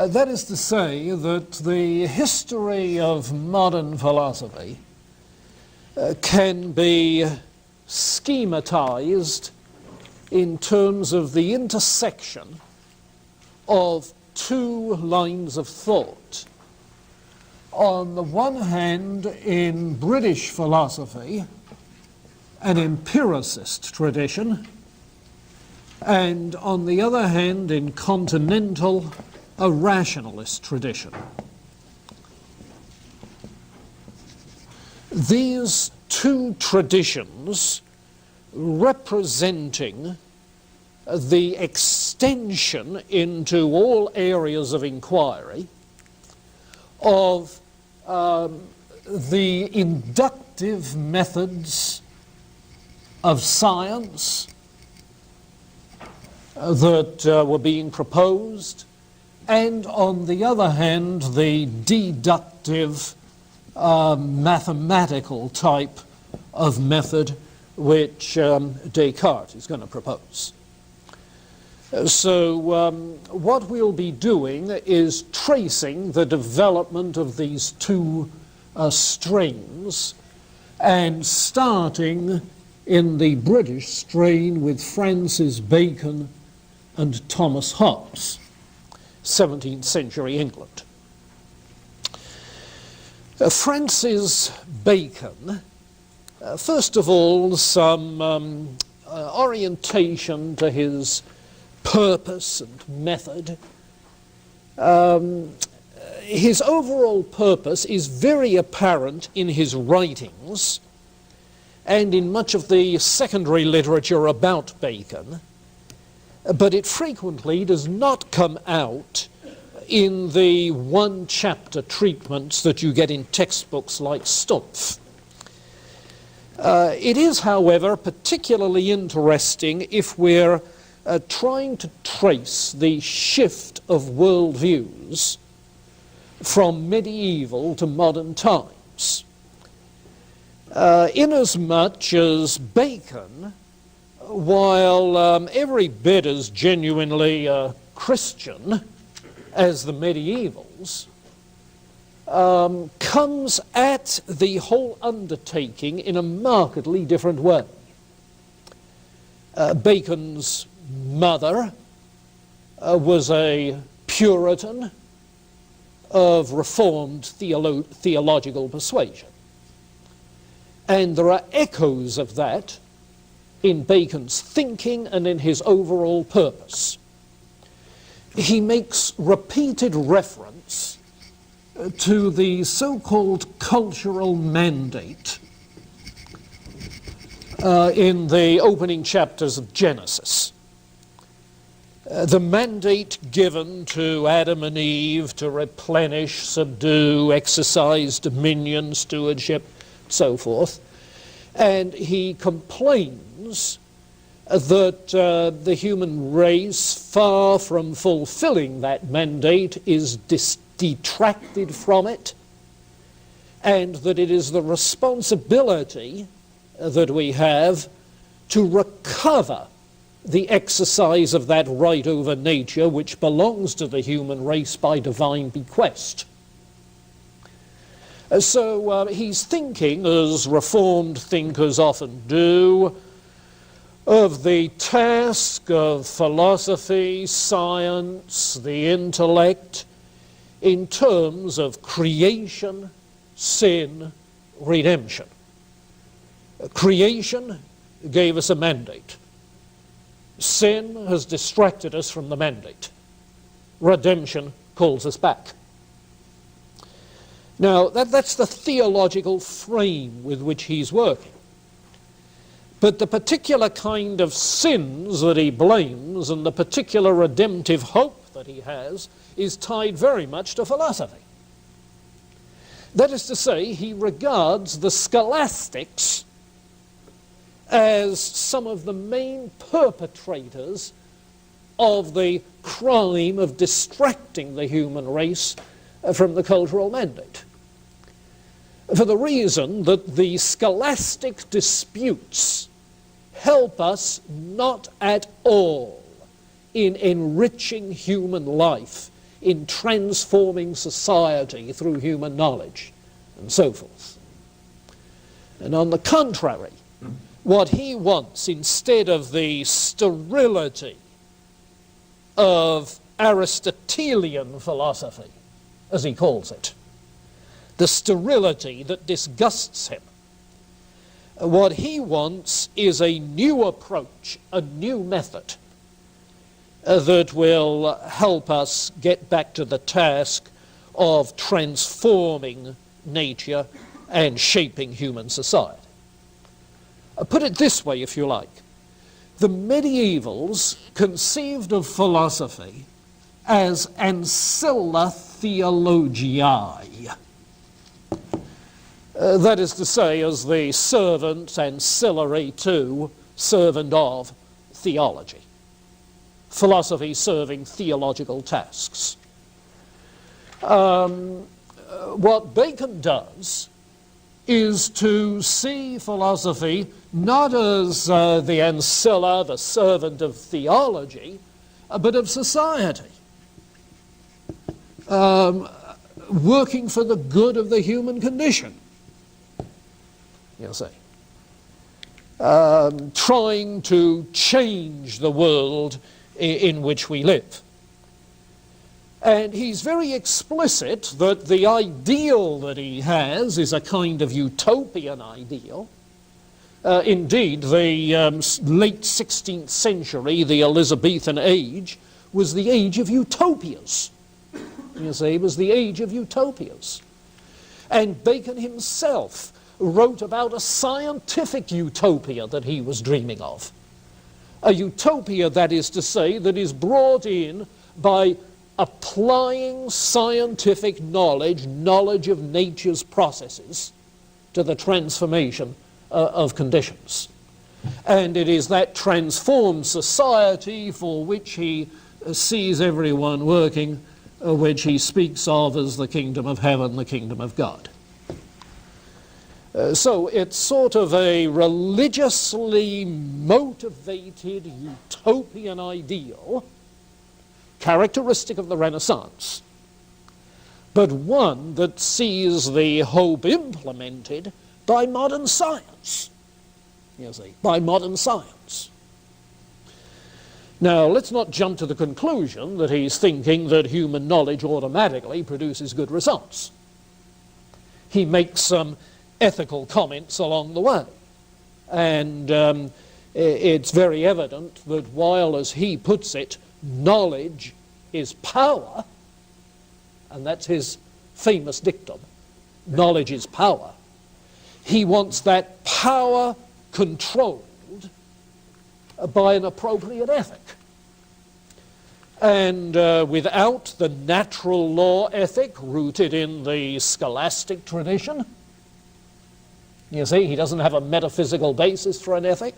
That is to say that the history of modern philosophy can be schematized in terms of the intersection of two lines of thought. On the one hand, in British philosophy, an empiricist tradition, and on the other hand, in continental, a rationalist tradition. These two traditions representing the extension into all areas of inquiry of the inductive methods of science that were being proposed, and on the other hand, the deductive mathematical type of method which Descartes is going to propose. So what we'll be doing is tracing the development of these two strains, and starting in the British strain with Francis Bacon and Thomas Hobbes, 17th century England. Francis Bacon, first of all, some orientation to his purpose and method. His overall purpose is very apparent in his writings and in much of the secondary literature about Bacon, but it frequently does not come out in the one-chapter treatments that you get in textbooks like Stumpf. It is, however, particularly interesting if we're trying to trace the shift of worldviews from medieval to modern times. Inasmuch as Bacon, while every bit as genuinely Christian as the medievals, comes at the whole undertaking in a markedly different way. Bacon's mother was a Puritan of Reformed theological persuasion. And there are echoes of that in Bacon's thinking and in his overall purpose. He makes repeated reference to the so-called cultural mandate in the opening chapters of Genesis. The mandate given to Adam and Eve to replenish, subdue, exercise dominion, stewardship, so forth. And he complains that the human race, far from fulfilling that mandate, is detracted from it, and that it is the responsibility that we have to recover the exercise of that right over nature which belongs to the human race by divine bequest. So he's thinking, as Reformed thinkers often do, of the task of philosophy, science, the intellect, in terms of creation, sin, redemption. Creation gave us a mandate. Sin has distracted us from the mandate. Redemption calls us back. Now, that's the theological frame with which he's working. But the particular kind of sins that he blames and the particular redemptive hope that he has is tied very much to philosophy. That is to say, he regards the scholastics as some of the main perpetrators of the crime of distracting the human race from the cultural mandate. For the reason that the scholastic disputes help us not at all in enriching human life in transforming society through human knowledge, and so forth. And on the contrary, what he wants, instead of the sterility of Aristotelian philosophy, as he calls it, the sterility that disgusts him, what he wants is a new approach, a new method that will help us get back to the task of transforming nature and shaping human society. Put it this way, if you like. The medievals conceived of philosophy as ancilla theologiae. That is to say, as the servant, ancillary to, servant of theology. Philosophy serving theological tasks. What Bacon does is to see philosophy not as the ancilla, the servant of theology, but of society, working for the good of the human condition, you see, trying to change the world in which we live. And he's very explicit that the ideal that he has is a kind of utopian ideal. Indeed, the late 16th century, the Elizabethan age, was the age of utopias. You see, it was the age of utopias. And Bacon himself wrote about a scientific utopia that he was dreaming of. A utopia, that is to say, that is brought in by applying scientific knowledge, knowledge of nature's processes, to the transformation of conditions. And it is that transformed society for which he sees everyone working, which he speaks of as the kingdom of heaven, the kingdom of God. So it's sort of a religiously motivated utopian ideal, characteristic of the Renaissance, but one that sees the hope implemented by modern science, you see, by modern science. Now, let's not jump to the conclusion that he's thinking that human knowledge automatically produces good results. He makes some ethical comments along the way, and it's very evident that while, as he puts it, knowledge is power, and that's his famous dictum, knowledge is power, he wants that power controlled by an appropriate ethic. And without the natural law ethic rooted in the scholastic tradition, you see, he doesn't have a metaphysical basis for an ethic.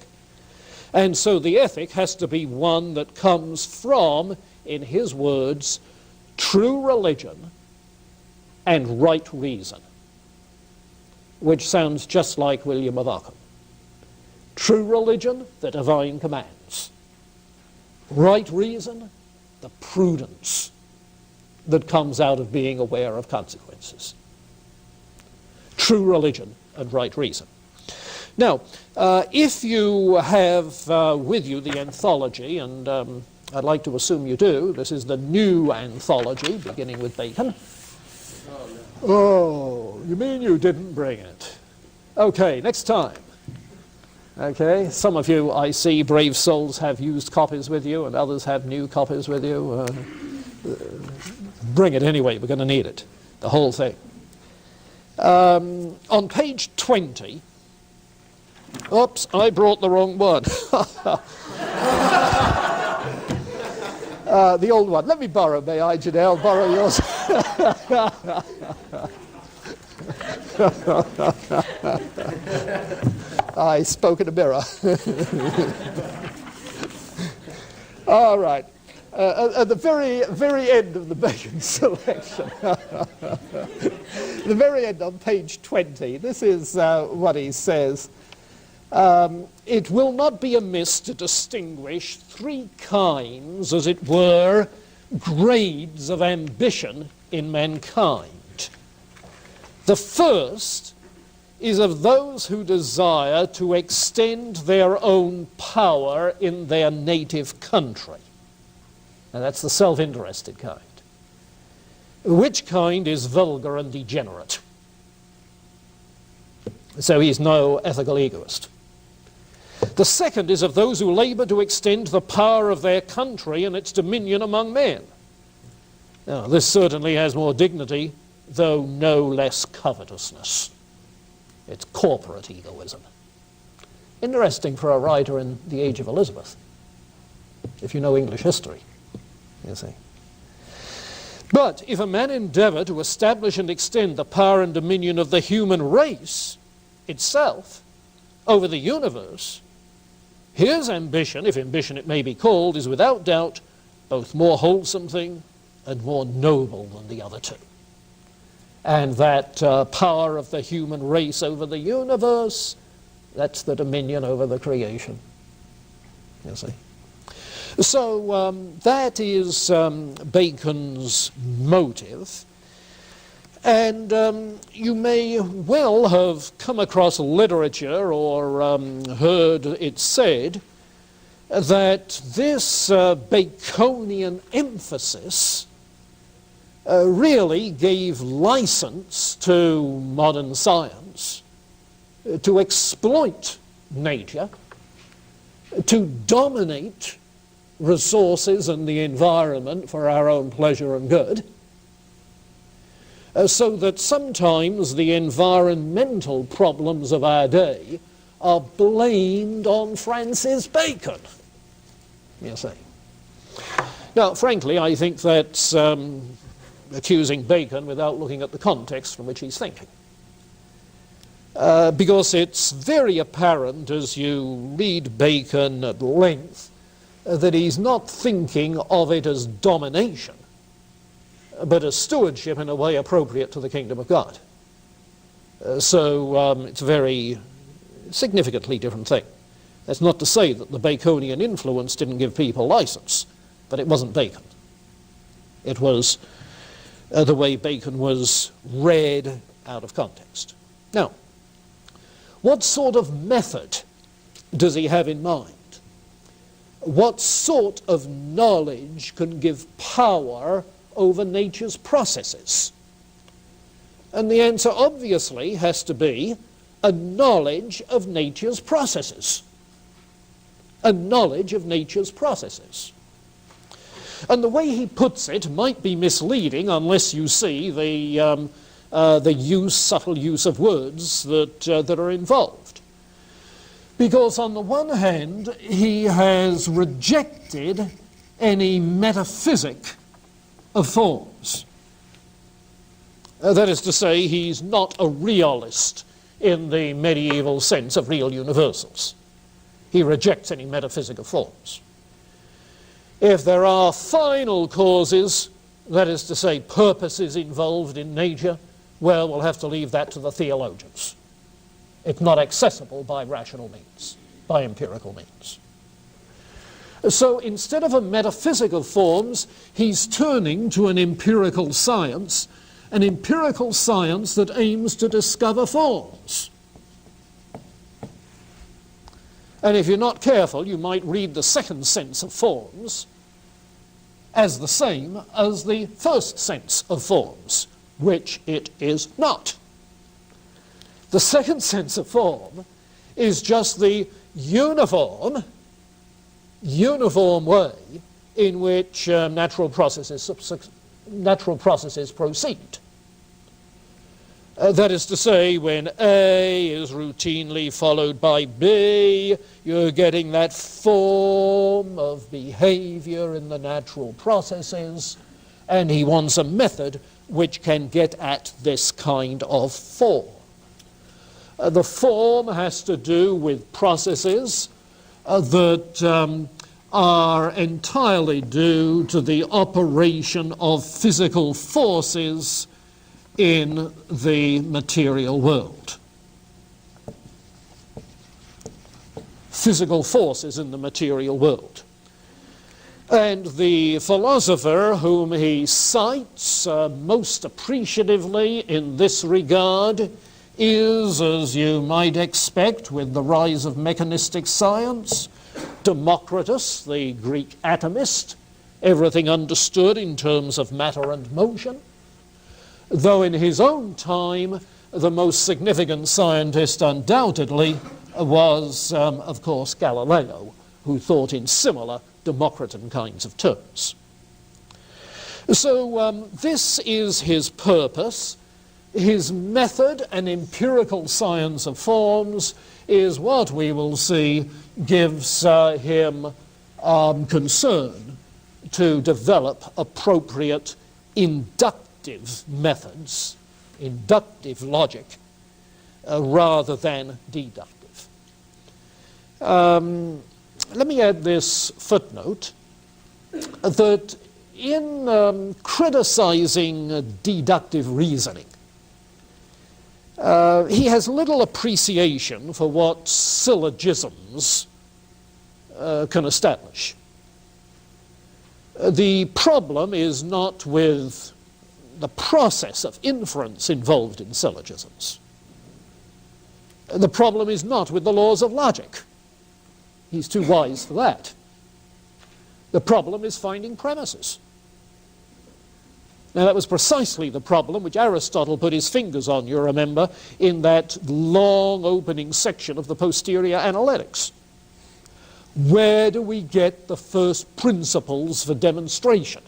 And so the ethic has to be one that comes from, in his words, true religion and right reason, which sounds just like William of Ockham. True religion, the divine commands. Right reason, the prudence that comes out of being aware of consequences. True religion and right reason. Now, if you have with you the anthology, and I'd like to assume you do, this is the new anthology, beginning with Bacon. Oh, you mean you didn't bring it? Okay, next time. Okay, some of you, I see, brave souls, have used copies with you, and others have new copies with you. Bring it anyway, we're going to need it, the whole thing. On page 20, oops, I brought the wrong one. The old one. Let me borrow, may I, Janelle? Borrow yours. I spoke in a mirror. All right. At the very end of the Bacon selection, the very end on page 20, this is what he says. It will not be amiss to distinguish three kinds, as it were, grades of ambition in mankind. The first is of those who desire to extend their own power in their native country. Now that's the self-interested kind. Which kind is vulgar and degenerate. So he's no ethical egoist. The second is of those who labour to extend the power of their country and its dominion among men. Now, this certainly has more dignity, though no less covetousness. It's corporate egoism. Interesting for a writer in the age of Elizabeth, if you know English history, you see. But if a man endeavour to establish and extend the power and dominion of the human race itself over the universe, his ambition, if ambition it may be called, is without doubt both more wholesome thing and more noble than the other two. And that power of the human race over the universe, that's the dominion over the creation, you see. So that is Bacon's motive. And you may well have come across literature or heard it said that this Baconian emphasis really gave license to modern science to exploit nature, to dominate resources and the environment for our own pleasure and good, so that sometimes the environmental problems of our day are blamed on Francis Bacon, you see. Now, frankly, I think that's accusing Bacon without looking at the context from which he's thinking. Because it's very apparent as you read Bacon at length that he's not thinking of it as domination, but as stewardship in a way appropriate to the kingdom of God. So it's a very significantly different thing. That's not to say that the Baconian influence didn't give people license, but it wasn't Bacon. It was the way Bacon was read out of context. Now, what sort of method does he have in mind? What sort of knowledge can give power over nature's processes? And the answer obviously has to be a knowledge of nature's processes. A knowledge of nature's processes. And the way he puts it might be misleading unless you see the subtle use of words that are involved. Because on the one hand, he has rejected any metaphysic of forms. That is to say, he's not a realist in the medieval sense of real universals. He rejects any metaphysic of forms. If there are final causes, that is to say, purposes involved in nature, well, we'll have to leave that to the theologians. It's not accessible by rational means, by empirical means. So instead of a metaphysic of forms, he's turning to an empirical science that aims to discover forms. And if you're not careful, you might read the second sense of forms as the same as the first sense of forms, which it is not. The second sense of form is just the uniform way in which natural processes proceed. That is to say, when A is routinely followed by B, you're getting that form of behavior in the natural processes, and he wants a method which can get at this kind of form. The form has to do with processes that are entirely due to the operation of physical forces in the material world. Physical forces in the material world. And the philosopher whom he cites most appreciatively in this regard is, as you might expect with the rise of mechanistic science, Democritus, the Greek atomist, everything understood in terms of matter and motion, though in his own time the most significant scientist undoubtedly was, of course, Galileo, who thought in similar Democritan kinds of terms. So this is his purpose. His method, an empirical science of forms, is what we will see gives him concern to develop appropriate inductive methods, inductive logic, rather than deductive. Let me add this footnote, that in criticizing deductive reasoning, he has little appreciation for what syllogisms can establish. The problem is not with the process of inference involved in syllogisms. The problem is not with the laws of logic. He's too wise for that. The problem is finding premises. Now, that was precisely the problem which Aristotle put his fingers on, you remember, in that long opening section of the Posterior Analytics. Where do we get the first principles for demonstration?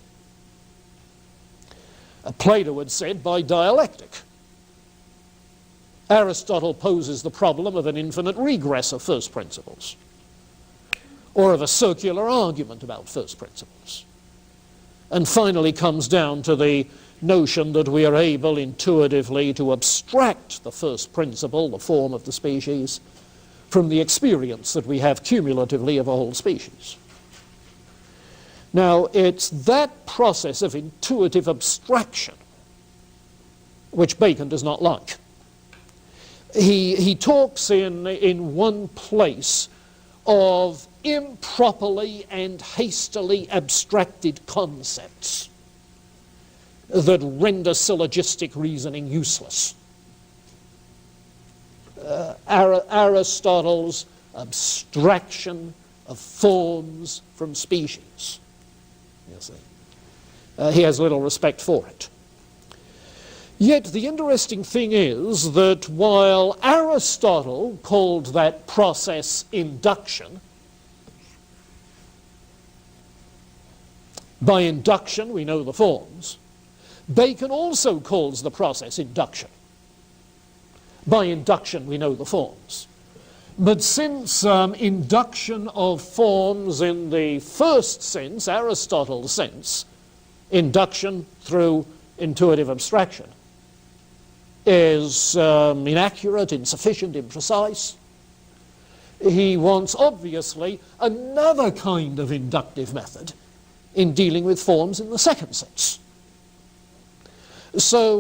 Plato had said by dialectic. Aristotle poses the problem of an infinite regress of first principles, or of a circular argument about first principles. And finally comes down to the notion that we are able intuitively to abstract the first principle, the form of the species, from the experience that we have cumulatively of a whole species. Now, it's that process of intuitive abstraction which Bacon does not like. He talks in one place of improperly and hastily abstracted concepts that render syllogistic reasoning useless. Aristotle's abstraction of forms from species, you see. He has little respect for it. Yet the interesting thing is that while Aristotle called that process induction, by induction we know the forms, Bacon also calls the process induction. By induction we know the forms. But since induction of forms in the first sense, Aristotle's sense, induction through intuitive abstraction, is inaccurate, insufficient, imprecise, he wants obviously another kind of inductive method in dealing with forms in the second sense. So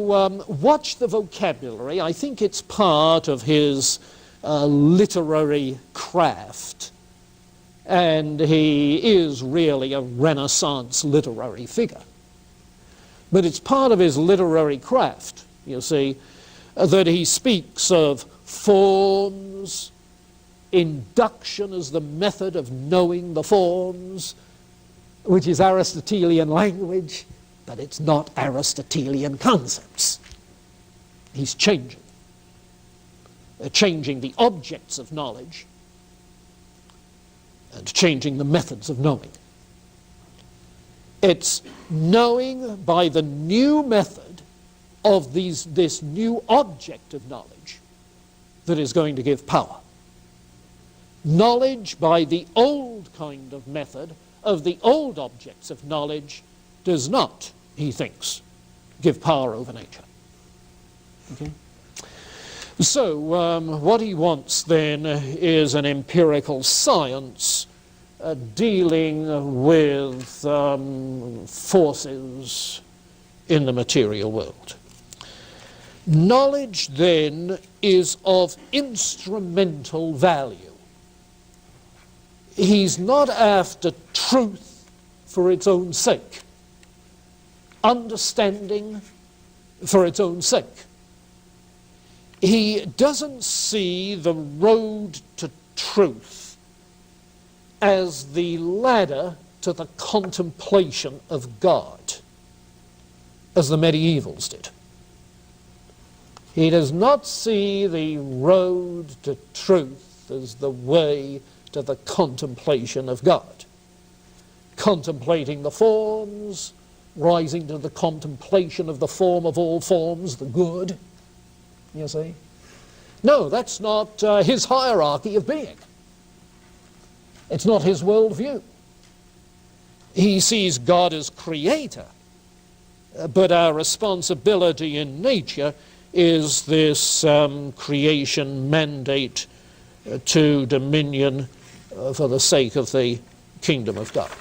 watch the vocabulary. I think it's part of his literary craft, and he is really a Renaissance literary figure. But it's part of his literary craft, you see, that he speaks of forms, induction as the method of knowing the forms, which is Aristotelian language, but it's not Aristotelian concepts. He's changing the objects of knowledge and changing the methods of knowing. It's knowing by the new method of this new object of knowledge that is going to give power. Knowledge by the old kind of method of the old objects of knowledge does not, he thinks, give power over nature. Okay? So what he wants then is an empirical science dealing with forces in the material world. Knowledge then is of instrumental value. He's not after truth for its own sake. Understanding for its own sake. He doesn't see the road to truth as the ladder to the contemplation of God, as the medievals did. He does not see the road to truth as the way to the contemplation of God. Contemplating the forms, rising to the contemplation of the form of all forms, the good, you see. No, that's not his hierarchy of being. It's not his worldview. He sees God as creator, but our responsibility in nature is this creation mandate to dominion for the sake of the kingdom of God.